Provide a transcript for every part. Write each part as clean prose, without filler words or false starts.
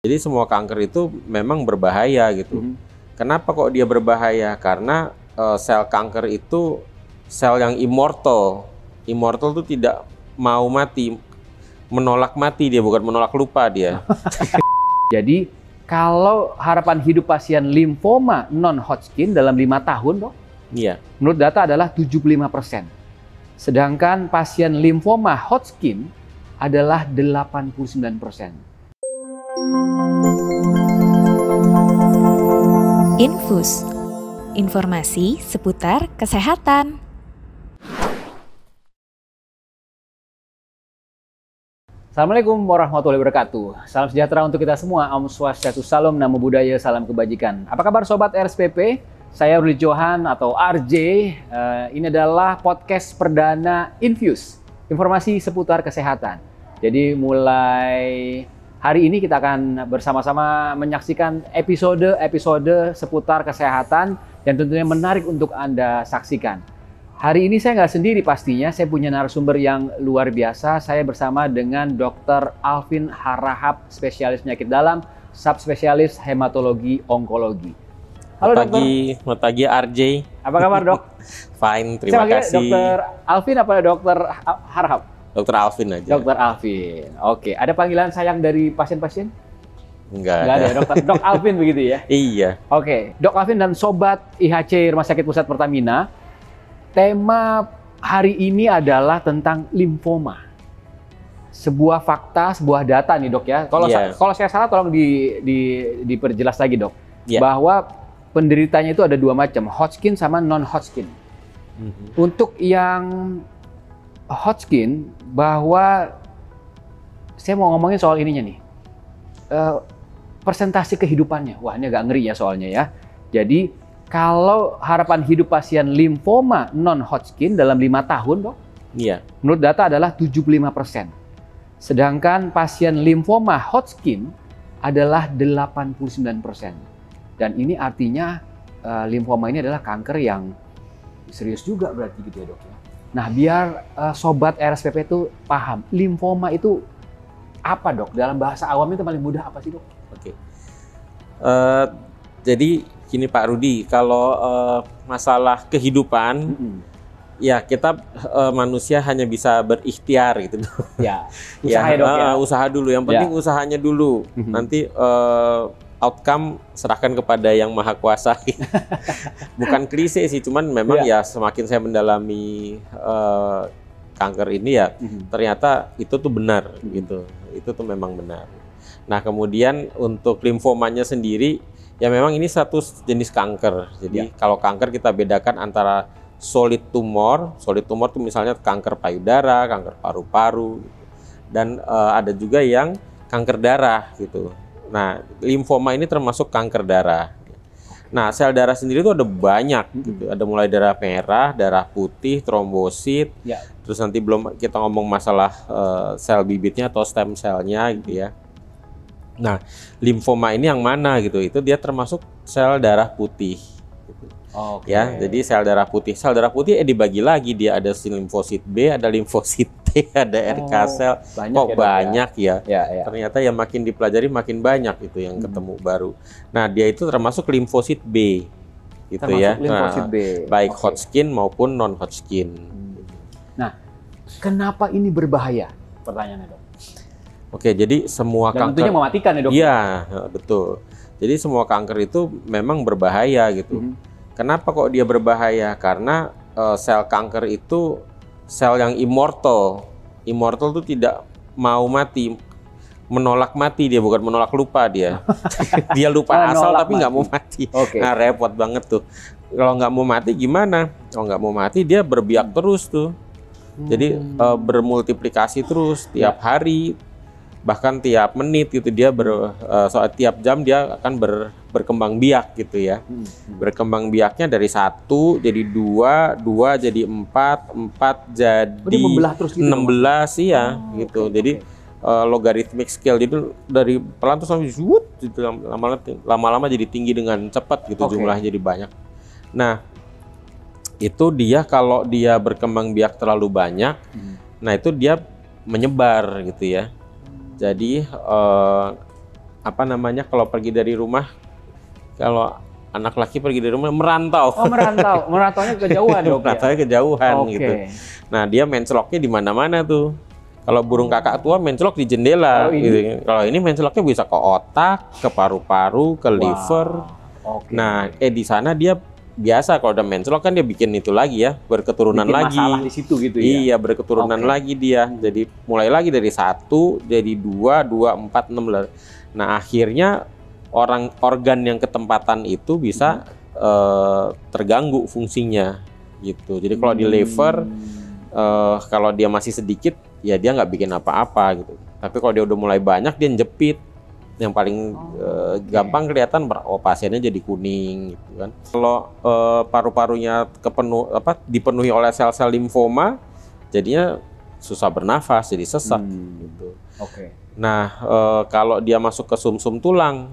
Jadi semua kanker itu memang berbahaya gitu. Kenapa kok dia berbahaya? Karena sel kanker itu sel yang immortal. Immortal itu tidak mau mati, menolak mati dia, bukan menolak lupa dia. Jadi kalau harapan hidup pasien limfoma non-Hodgkin dalam 5 tahun, Dok, Iya. menurut data adalah 75%. Sedangkan pasien limfoma Hodgkin adalah 89%. Infus, informasi seputar kesehatan. Assalamualaikum warahmatullahi wabarakatuh. Salam sejahtera untuk kita semua. Om Swastiastu, Salam, Namo Buddhaya, Salam Kebajikan. Apa kabar Sobat RSPP? Saya Rudi Johan atau RJ. Ini adalah podcast perdana Infus, informasi seputar kesehatan. Jadi mulai hari ini kita akan bersama-sama menyaksikan episode seputar kesehatan yang tentunya menarik untuk Anda saksikan. Hari ini saya nggak sendiri pastinya, saya punya narasumber yang luar biasa. Saya bersama dengan Dr. Alvin Harahap, spesialis penyakit dalam, subspesialis hematologi onkologi. Halo dokter. Selamat pagi RJ. Apa kabar dok? Fine, terima kasih. Dr. Alvin apa Dr. Harahap? Dr. Alvin aja. Dr. Alvin. Oke, ada panggilan sayang dari pasien-pasien? Enggak ada. Dok Alvin begitu ya? Iya. Oke, Dok Alvin dan Sobat IHC Rumah Sakit Pusat Pertamina. Tema hari ini adalah tentang limfoma. Sebuah fakta, sebuah data nih dok ya. Kalau saya salah tolong diperjelas lagi dok. Bahwa penderitanya itu ada dua macam, Hodgkin sama non-Hodgkin. Untuk yang Hodgkin, bahwa saya mau ngomongin soal ininya nih. Persentase kehidupannya. Wah ini agak ngeri ya soalnya ya. Jadi kalau harapan hidup pasien limfoma non-Hodgkin dalam 5 tahun, Dok, menurut data adalah 75%. Sedangkan pasien limfoma Hodgkin adalah 89%. Dan ini artinya limfoma ini adalah kanker yang serius juga berarti gitu ya, Dok. Nah, biar Sobat RSPP itu paham, limfoma itu apa, Dok? Dalam bahasa awam itu paling mudah apa sih, Dok? Oke. Jadi gini Pak Rudi, kalau masalah kehidupan, ya kita manusia hanya bisa berikhtiar gitu. Ya, usaha ya, Dok, ya. Usaha dulu, yang penting usahanya dulu. Nanti outcome serahkan kepada yang maha kuasa. Bukan klise sih, cuman memang ya semakin saya mendalami kanker ini ya, ternyata itu tuh benar gitu. Itu tuh memang benar. Nah kemudian untuk limfomanya sendiri, ya memang ini satu jenis kanker. Jadi kalau kanker kita bedakan antara solid tumor. Solid tumor itu misalnya kanker payudara, kanker paru-paru, dan ada juga yang kanker darah gitu. Nah limfoma ini termasuk kanker darah. Nah sel darah sendiri itu ada banyak gitu. Ada mulai darah merah, darah putih, trombosit. Terus nanti belum kita ngomong masalah sel bibitnya atau stem selnya gitu ya. Nah, limfoma ini yang mana gitu? Itu dia termasuk sel darah putih. Gitu. Ya, jadi sel darah putih dibagi lagi, dia ada limfosit B, ada limfosit T, ada RK sel. Banyak ya. Ternyata ya makin dipelajari makin banyak itu yang ketemu baru. Nah, dia itu termasuk limfosit B. Gitu termasuk ya. Limfosit B. Baik Hodgkin maupun non-Hodgkin. Nah, kenapa ini berbahaya? Pertanyaannya, Dok. Oke, jadi semua kanker tentunya mematikan ya, Dok? Iya, betul. Jadi semua kanker itu memang berbahaya gitu. Kenapa kok dia berbahaya? Karena sel kanker itu sel yang immortal. Immortal itu tidak mau mati, menolak mati dia, bukan menolak lupa dia. Dia lupa asal tapi nggak mau mati. Nah repot banget tuh. Kalau nggak mau mati gimana? Kalau nggak mau mati dia berbiak terus tuh. Jadi bermultiplikasi terus tiap hari. Bahkan tiap menit gitu dia tiap jam dia akan berkembang biak gitu ya. Berkembang biaknya dari 1 jadi 2 jadi 4 jadi 16 iya gitu. Jadi logarithmic scale, jadi dari pelan terus sampai gitu, lama-lama jadi tinggi dengan cepat gitu, jumlahnya jadi banyak. Nah itu dia kalau dia berkembang biak terlalu banyak, nah itu dia menyebar gitu ya. Jadi kalau pergi dari rumah, kalau anak laki pergi dari rumah merantau. Oh, merantau. Merantaunya kejauhan, Dok. Merantaunya kejauhan Oke. gitu. Nah, dia menceloknya di mana-mana tuh. Kalau burung kakak tua mencelok di jendela gitu. Kalau ini menceloknya bisa ke otak, ke paru-paru, ke liver. Oke. Nah, di sana dia biasa kalau udah mencelok kan dia bikin itu lagi ya, berketurunan Bikin lagi. masalah di situ gitu ya. Iya, berketurunan lagi dia. Jadi mulai lagi dari 1, jadi 2, 4, 6. Nah, akhirnya organ yang ketempatan itu bisa terganggu fungsinya gitu. Jadi kalau di liver kalau dia masih sedikit ya dia nggak bikin apa-apa gitu. Tapi kalau dia udah mulai banyak dia jepit. Yang paling gampang kelihatan pasiennya jadi kuning gitu kan. Kalau paru-parunya dipenuhi oleh sel-sel limfoma jadinya susah bernafas, jadi sesak gitu. Oke. Nah, kalau dia masuk ke sumsum tulang.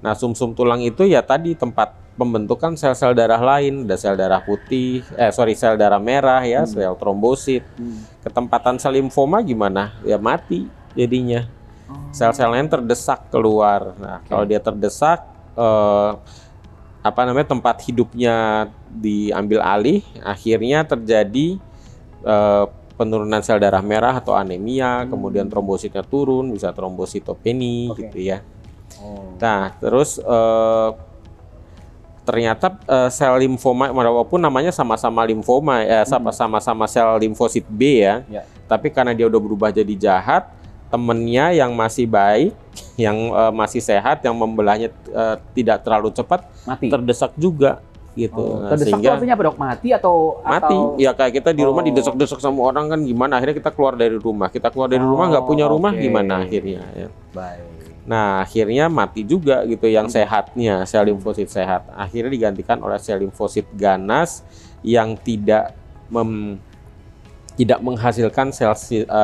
Nah, sumsum tulang itu ya tadi tempat pembentukan sel-sel darah lain, ada sel darah putih, sel darah merah ya, sel trombosit. Ketempatan sel limfoma gimana? Ya mati jadinya. Sel-selnya terdesak keluar. Nah, kalau dia terdesak, tempat hidupnya diambil alih, akhirnya terjadi penurunan sel darah merah atau anemia, kemudian trombositnya turun, bisa trombositopeni gitu ya. Nah, terus ternyata sel limfoma, walaupun namanya sama-sama limfoma ya, sama-sama sel limfosit B ya, tapi karena dia udah berubah jadi jahat, temennya yang masih baik, yang masih sehat, yang membelahnya tidak terlalu cepat, terdesak juga gitu. Nah, terdesak sehingga artinya apa, Dok? Mati atau mati? Ya kayak kita di rumah didesak-desak sama orang kan gimana? Akhirnya kita keluar dari rumah. Kita keluar dari rumah nggak punya rumah gimana akhirnya? Ya. Baik. Nah, akhirnya mati juga gitu yang sehatnya, sel limfosit sehat. Akhirnya digantikan oleh sel limfosit ganas yang tidak menghasilkan sel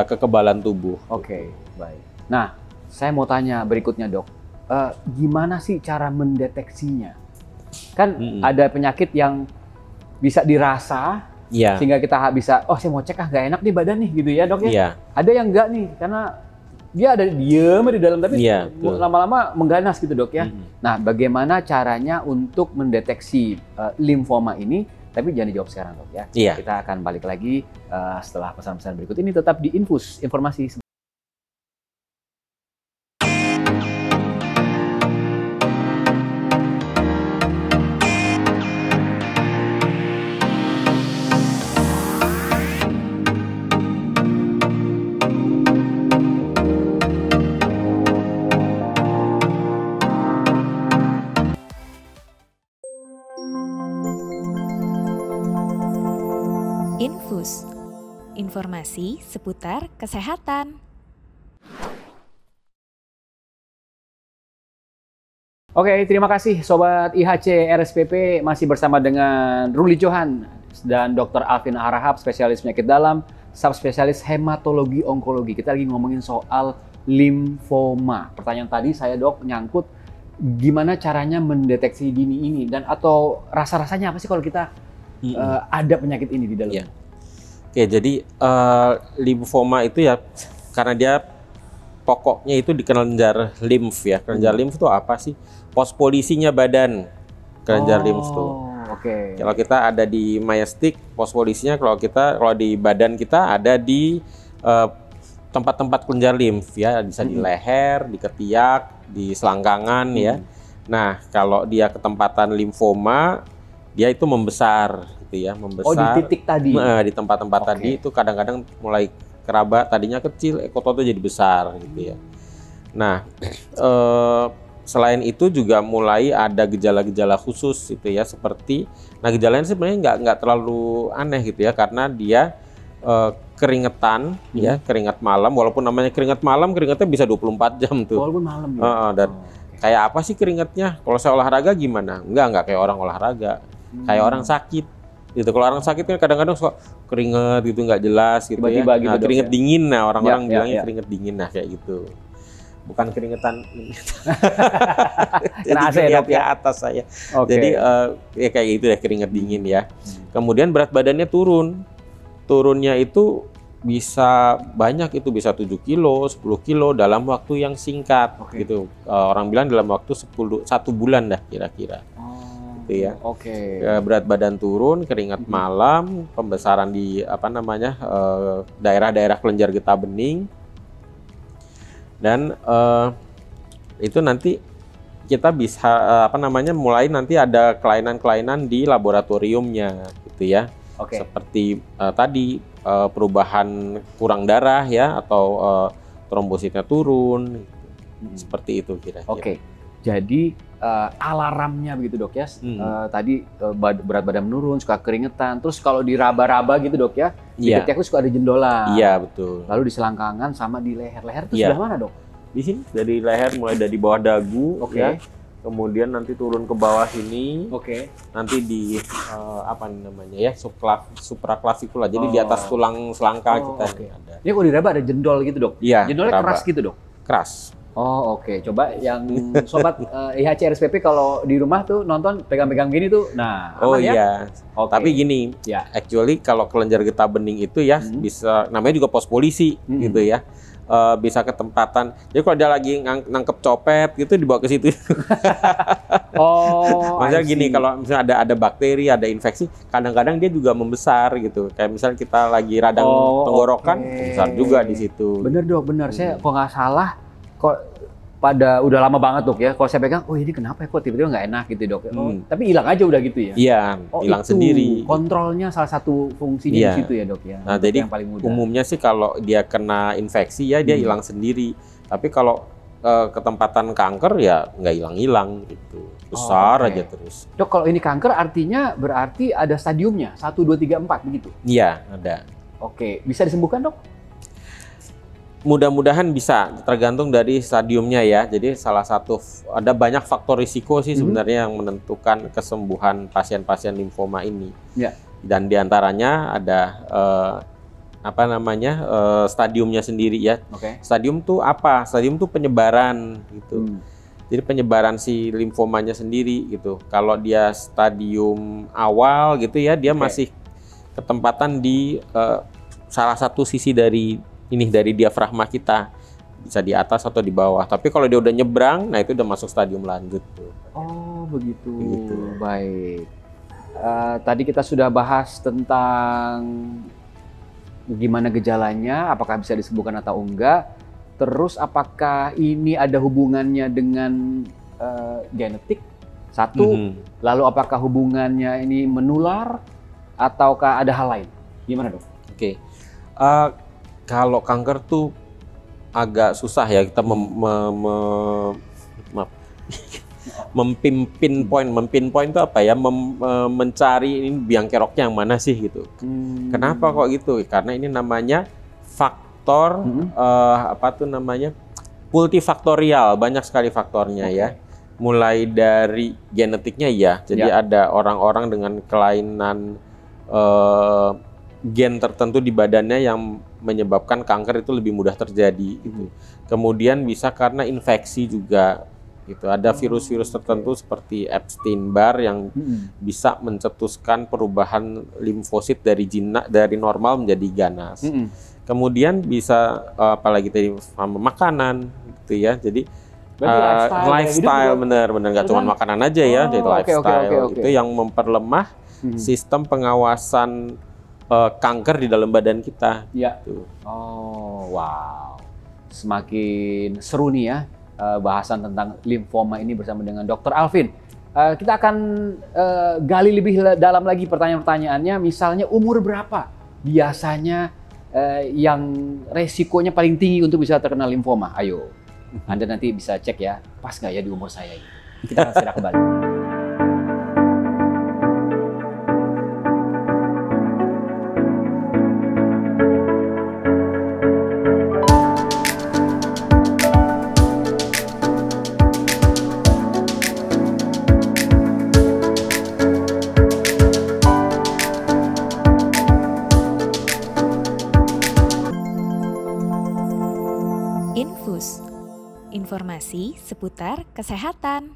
kekebalan tubuh. Oke, baik. Nah, saya mau tanya berikutnya, Dok. Gimana sih cara mendeteksinya? Kan ada penyakit yang bisa dirasa, sehingga kita bisa, saya mau cek nggak enak nih badan nih, gitu ya, Dok ya? Iya. Ada yang enggak nih, karena dia ada diem di dalam, tapi lama-lama mengganas gitu, Dok ya. Nah, bagaimana caranya untuk mendeteksi limfoma ini? Tapi jangan dijawab sekarang, Dok ya. Iya. Kita akan balik lagi setelah pesan-pesan berikut ini. Tetap di Infus, informasi. Infus, informasi seputar kesehatan. Oke, terima kasih Sobat IHC RSPP, masih bersama dengan Ruli Johan dan Dr. Alvin Harahap, spesialis penyakit dalam, subspesialis hematologi onkologi. Kita lagi ngomongin soal limfoma. Pertanyaan tadi saya, Dok, nyangkut gimana caranya mendeteksi dini ini, dan atau rasa-rasanya apa sih kalau kita ada penyakit ini di dalam? Ya. Oke, jadi limfoma itu ya karena dia pokoknya itu di kelenjar limf ya. Kelenjar limf itu apa sih? Pos polisinya badan. Kelenjar limf itu. Oke. Kalau kita ada di myastik, pos polisinya kalau di badan kita ada di tempat-tempat kelenjar limf ya, bisa di leher, di ketiak, di selangkangan ya. Nah, kalau dia ketempatan limfoma, dia itu membesar gitu ya, membesar. Oh, di titik tadi. Di tempat-tempat tadi itu kadang-kadang mulai kerabat, tadinya kecil, ekototnya jadi besar gitu ya. Nah, selain itu juga mulai ada gejala-gejala khusus gitu ya, seperti, nah gejalanya sebenarnya nggak terlalu aneh gitu ya, karena dia keringetan ya, keringat malam, walaupun namanya keringat malam, keringatnya bisa 24 jam tuh. Walaupun malam ya. Dan kayak apa sih keringatnya? Kalau saya olahraga gimana? Enggak kayak orang olahraga. Kayak orang sakit gitu. Kalau orang sakit kan kadang-kadang suka keringet gitu, nggak jelas gitu. Tiba-tiba ya. gitu, Nah, keringet dingin, nah orang-orang bilangnya ya. keringet dingin, nah kayak gitu. Bukan keringetan kena AC ya, Dok, ya atas saya. Okay. Jadi ya kayak gitu deh, keringet dingin ya. Kemudian berat badannya turun. Turunnya itu bisa banyak, itu bisa 7 kilo, 10 kilo dalam waktu yang singkat gitu. Orang bilang dalam waktu 1 bulan dah kira-kira. Gitu ya. Berat badan turun, keringat malam, pembesaran di daerah-daerah kelenjar getah bening, dan itu nanti kita bisa mulai nanti ada kelainan-kelainan di laboratoriumnya gitu ya. Seperti tadi perubahan kurang darah ya, atau trombositnya turun, seperti itu kira-kira. Jadi alarmnya begitu dok ya, tadi berat badan menurun, suka keringetan, terus kalau diraba-raba gitu dok ya, di ketiak suka ada jendolan. Iya betul. Lalu di selangkangan sama di leher-leher itu sebelah mana dok? Di sini, dari leher, mulai dari bawah dagu, ya. Kemudian nanti turun ke bawah sini, nanti di supraklavikula, jadi di atas tulang selangka kita ada. Ini kalau diraba ada jendol gitu dok? Iya. Jendolnya keras gitu dok? Keras. Coba yang sobat IHC RSPP kalau di rumah tuh nonton pegang-pegang gini tuh, nah aman ya? Tapi gini, actually kalau kelenjar getah bening itu ya bisa, namanya juga pos polisi gitu ya. Bisa ketempatan. Jadi kalau dia lagi nangkep copet gitu, dibawa ke situ. Maksudnya gini, kalau misalnya ada bakteri, ada infeksi, kadang-kadang dia juga membesar gitu. Kayak misalnya kita lagi radang tenggorokan, membesar juga di situ. Bener dok, bener. Saya kok nggak salah, kok pada udah lama banget dok ya, kalau saya pegang, ini kenapa ya, kok tiba-tiba nggak enak gitu dok. Tapi hilang aja udah gitu ya? Iya, hilang sendiri. Kontrolnya salah satu fungsinya di situ ya dok ya? Nah jadi yang paling mudah. Umumnya sih kalau dia kena infeksi ya dia hilang sendiri. Tapi kalau ketempatan kanker ya nggak hilang-hilang gitu, besar aja terus. Dok, kalau ini kanker artinya berarti ada stadiumnya, 1, 2, 3, 4 begitu? Iya, ada. Bisa disembuhkan dok? Mudah-mudahan bisa, tergantung dari stadiumnya ya. Jadi ada banyak faktor risiko sih sebenarnya yang menentukan kesembuhan pasien-pasien limfoma ini. Dan diantaranya ada stadiumnya sendiri ya. Stadium tuh apa? Stadium tuh penyebaran gitu. Jadi penyebaran si limfomanya sendiri gitu. Kalau dia stadium awal gitu ya, dia masih ketempatan di salah satu sisi dari diafragma kita, bisa di atas atau di bawah. Tapi kalau dia udah nyebrang, nah itu udah masuk stadium lanjut tuh. Begitu. Baik. Tadi kita sudah bahas tentang gimana gejalanya, apakah bisa disembuhkan atau enggak. Terus apakah ini ada hubungannya dengan genetik? Satu. Lalu apakah hubungannya ini menular ataukah ada hal lain? Gimana dok? Kalau kanker tuh agak susah ya kita mempinpoint itu apa ya, mencari ini biang keroknya yang mana sih gitu. Kenapa kok gitu? Karena ini namanya faktor multifaktorial, banyak sekali faktornya ya. Mulai dari genetiknya ya, jadi ada orang-orang dengan kelainan gen tertentu di badannya yang menyebabkan kanker itu lebih mudah terjadi gitu. Kemudian bisa karena infeksi juga gitu. Ada virus-virus tertentu seperti Epstein-Barr yang bisa mencetuskan perubahan limfosit dari normal menjadi ganas. Kemudian bisa apalagi tadi makanan gitu ya. Jadi lifestyle bener-bener nggak cuma makanan aja ya, jadi lifestyle itu yang memperlemah sistem pengawasan kanker di dalam badan kita. Gitu. Wow. Semakin seru nih ya bahasan tentang limfoma ini bersama dengan Dr. Alvin. Kita akan gali lebih dalam lagi pertanyaan-pertanyaannya. Misalnya umur berapa biasanya yang resikonya paling tinggi untuk bisa terkena limfoma? Ayo, Anda nanti bisa cek ya, pas nggak ya di umur saya ini. Kita akan segera kembali. Infus, informasi seputar kesehatan.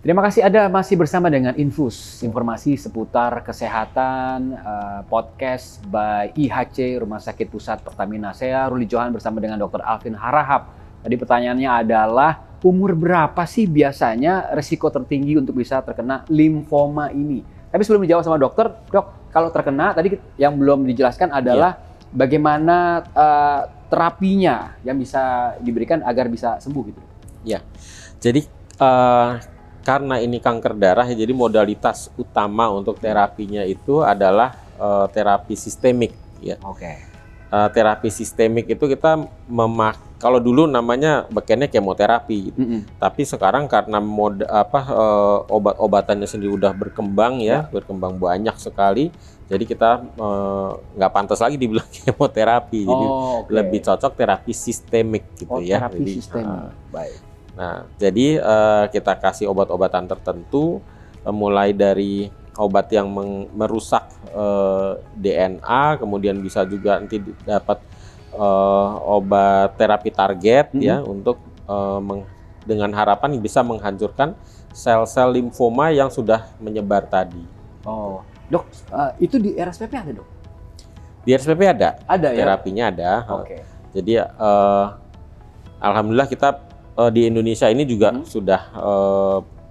Terima kasih Anda masih bersama dengan Infus, informasi seputar kesehatan, podcast by IHC Rumah Sakit Pusat Pertamina. Saya Ruli Johan bersama dengan Dr. Alvin Harahap. Tadi pertanyaannya adalah, umur berapa sih biasanya risiko tertinggi untuk bisa terkena limfoma ini? Tapi sebelum dijawab sama dokter, dok, kalau terkena, tadi yang belum dijelaskan adalah bagaimana terapinya yang bisa diberikan agar bisa sembuh gitu. Ya, jadi karena ini kanker darah, jadi modalitas utama untuk terapinya itu adalah terapi sistemik. Ya. Oke. Terapi sistemik itu kita kalau dulu namanya bekennya kemoterapi, tapi sekarang karena obat-obatannya sendiri udah berkembang berkembang banyak sekali, jadi kita nggak pantas lagi dibilang kemoterapi, jadi lebih cocok terapi sistemik gitu ya. Terapi jadi, sistemik. Baik. Nah, jadi kita kasih obat-obatan tertentu, mulai dari obat yang merusak DNA, kemudian bisa juga nanti dapat obat terapi target ya untuk dengan harapan bisa menghancurkan sel-sel limfoma yang sudah menyebar tadi. Oh, dok, itu di RSPP ada dok? Di RSPP ada, terapinya ya? ada. Oke. Jadi alhamdulillah kita di Indonesia ini juga sudah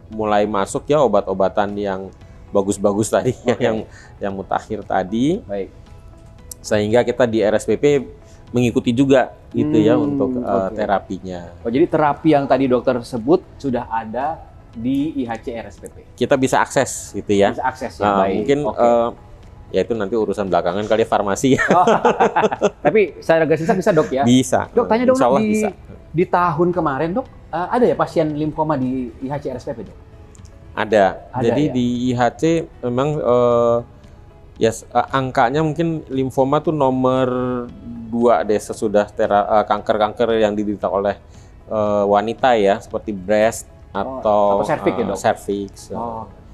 mulai masuk ya obat-obatan yang bagus-bagus tadi, yang mutakhir tadi. Baik. Sehingga kita di RSPP mengikuti juga gitu ya untuk terapinya. Oh, jadi terapi yang tadi dokter sebut sudah ada di IHC RSPP. Kita bisa akses gitu ya. Bisa akses ya. Baik. Mungkin ya itu nanti urusan belakangan kali ya, farmasi. Oh, tapi saya agak bisa dok ya? Bisa. Dok, tanya dong bisa. Di tahun kemarin dok, ada ya pasien limfoma di IHC RSPP dok? Ada. Jadi ya? di IHC memang angkanya mungkin limfoma tuh nomor 2 deh sesudah kanker-kanker yang diderita oleh wanita ya, seperti breast atau cervix ya dok? Cervix.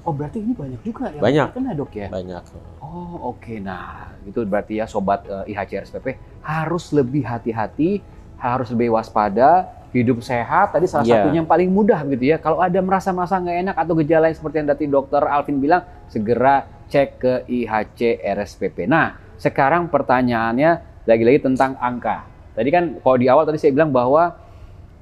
Oh, berarti ini banyak juga yang banyak terkena dok ya? Banyak. Oh, oke. Nah, itu berarti ya sobat IHC RSPP harus lebih hati-hati, harus lebih waspada, hidup sehat. Tadi salah satunya yang paling mudah gitu ya. Kalau ada merasa nggak enak atau gejala yang seperti yang tadi dokter Alvin bilang, segera cek ke IHC RSPP. Nah, sekarang pertanyaannya lagi-lagi tentang angka. Tadi kan kalau di awal tadi saya bilang bahwa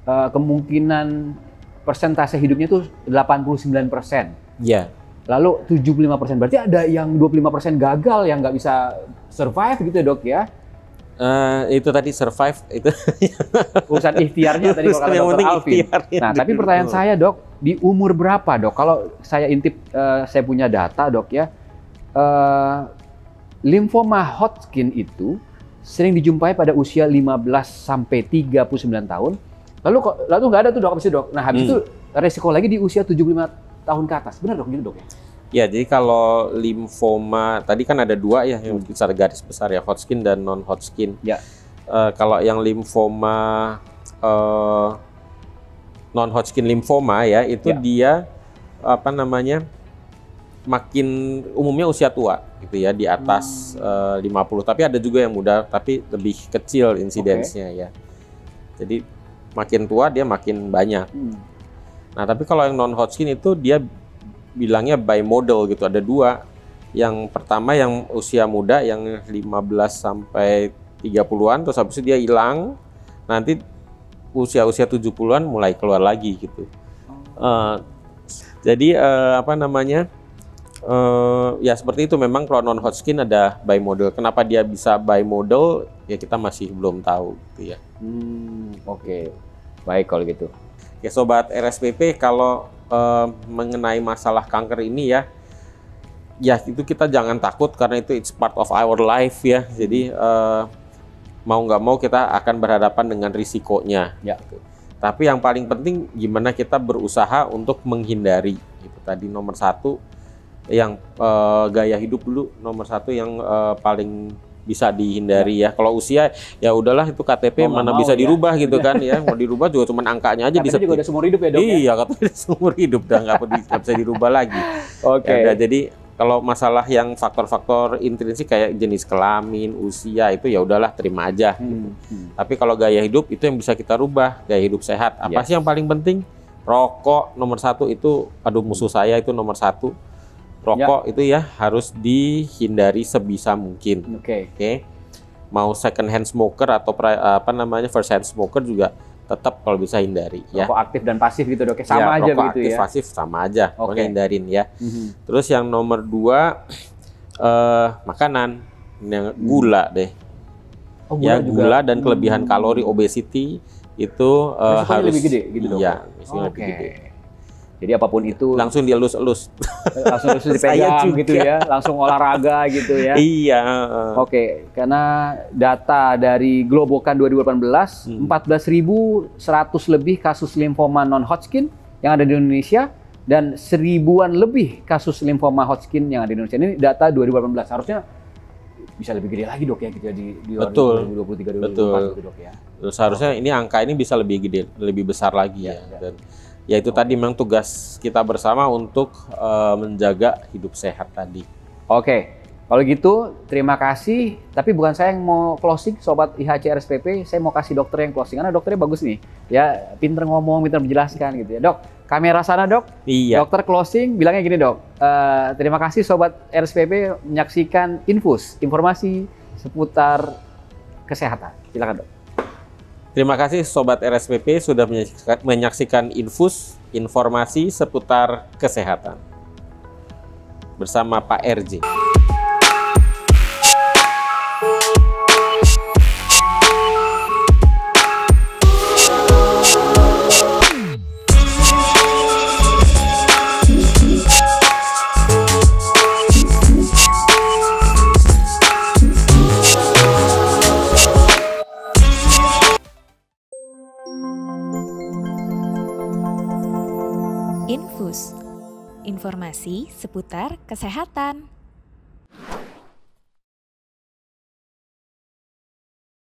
kemungkinan persentase hidupnya itu 89%. Iya. Lalu 75%. Berarti ada yang 25% gagal yang nggak bisa survive gitu ya dok ya? Itu tadi survive itu urusan ikhtiarnya tadi kalau kata dokter Alvin. Nah, tapi pertanyaan saya dok, di umur berapa dok? Kalau saya intip, saya punya data dok ya, limfoma Hodgkin itu sering dijumpai pada usia 15 sampai 39 tahun. Lalu nggak ada tuh dok, habis itu dok. Nah, habis itu resiko lagi di usia 75 tahun ke atas. Benar dok gitu dok ya? Ya, jadi kalau limfoma tadi kan ada 2 ya yang besar garis besar ya, Hodgkin dan non Hodgkin. Ya. Kalau yang limfoma non Hodgkin limfoma ya itu dia makin umumnya usia tua gitu ya, di atas 50. Tapi ada juga yang muda tapi lebih kecil insidensnya ya. Jadi makin tua dia makin banyak. Nah, tapi kalau yang non Hodgkin itu dia bilangnya bimodal gitu, ada 2. Yang pertama yang usia muda yang 15 sampai 30-an, terus habis itu dia hilang. Nanti usia-usia 70-an mulai keluar lagi gitu. Jadi ya seperti itu, memang kalau non Hodgkin ada bimodal. Kenapa dia bisa bimodal ya kita masih belum tahu gitu ya. Oke. Baik kalau gitu. Ya sobat RSPP, kalau mengenai masalah kanker ini ya itu kita jangan takut karena itu it's part of our life ya. Jadi mau nggak mau kita akan berhadapan dengan risikonya. Ya. Tapi yang paling penting gimana kita berusaha untuk menghindari. Itu tadi nomor 1 yang gaya hidup dulu, nomor 1 yang paling bisa dihindari ya. Kalau usia ya udahlah, itu KTP mana bisa dirubah gitu kan ya. Mau dirubah juga cuma angkanya aja. KTP juga udah seumur hidup ya dok? Iya, katanya seumur hidup udah nggak bisa dirubah lagi. Oke. Ya, jadi kalau masalah yang faktor-faktor intrinsik kayak jenis kelamin, usia itu ya udahlah terima aja. Gitu. Tapi kalau gaya hidup itu yang bisa kita rubah, gaya hidup sehat. Apa sih yang paling penting? Rokok nomor 1 itu, aduh musuh saya itu nomor 1. Rokok itu ya harus dihindari sebisa mungkin. Oke. Mau second hand smoker atau first hand smoker juga tetap kalau bisa hindari ya. Rokok aktif dan pasif gitu dok, sama aja rokok begitu aktif, ya. pasif sama aja, pokoknya hindarin ya. Terus yang nomor 2 makanan yang gula deh. Gula dan kelebihan kalori, obesity itu harus lebih gede gitu dok. Iya, lebih gede. Jadi apapun itu langsung dielus-elus. Langsung dipegang gitu ya, langsung olahraga gitu ya. Iya. Oke, karena data dari Globokan 2018, 14.100 lebih kasus limfoma non-Hodgkin yang ada di Indonesia dan 1000-an lebih kasus limfoma Hodgkin yang ada di Indonesia. Ini data 2018. Harusnya bisa lebih gede lagi dok ya gitu ya di 2023 2024 gitu dok ya. Seharusnya ini angka ini bisa lebih gede, lebih besar lagi ya. Dan ya itu tadi memang tugas kita bersama untuk menjaga hidup sehat tadi. Oke, kalau gitu terima kasih. Tapi bukan saya yang mau closing, sobat IHC RSPP. Saya mau kasih dokter yang closing karena dokternya bagus nih. Ya, pinter ngomong, pinter menjelaskan gitu ya. Dok, kamera sana dok. Iya. Dokter closing bilangnya gini dok. Terima kasih sobat RSPP menyaksikan Infus, informasi seputar kesehatan. Silakan dok. Terima kasih Sobat RSPP sudah menyaksikan Infus, informasi seputar kesehatan. Bersama Pak RJ. Infus, informasi seputar kesehatan.